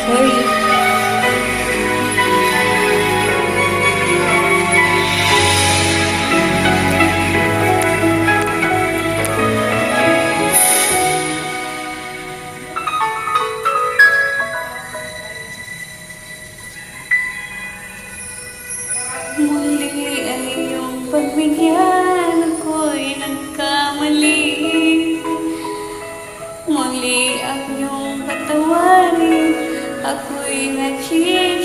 Sorry. Muli ang iyong pagbigyan, ako'y nagkamali. Muli ang iyong patawarin, ako'y nagsimula.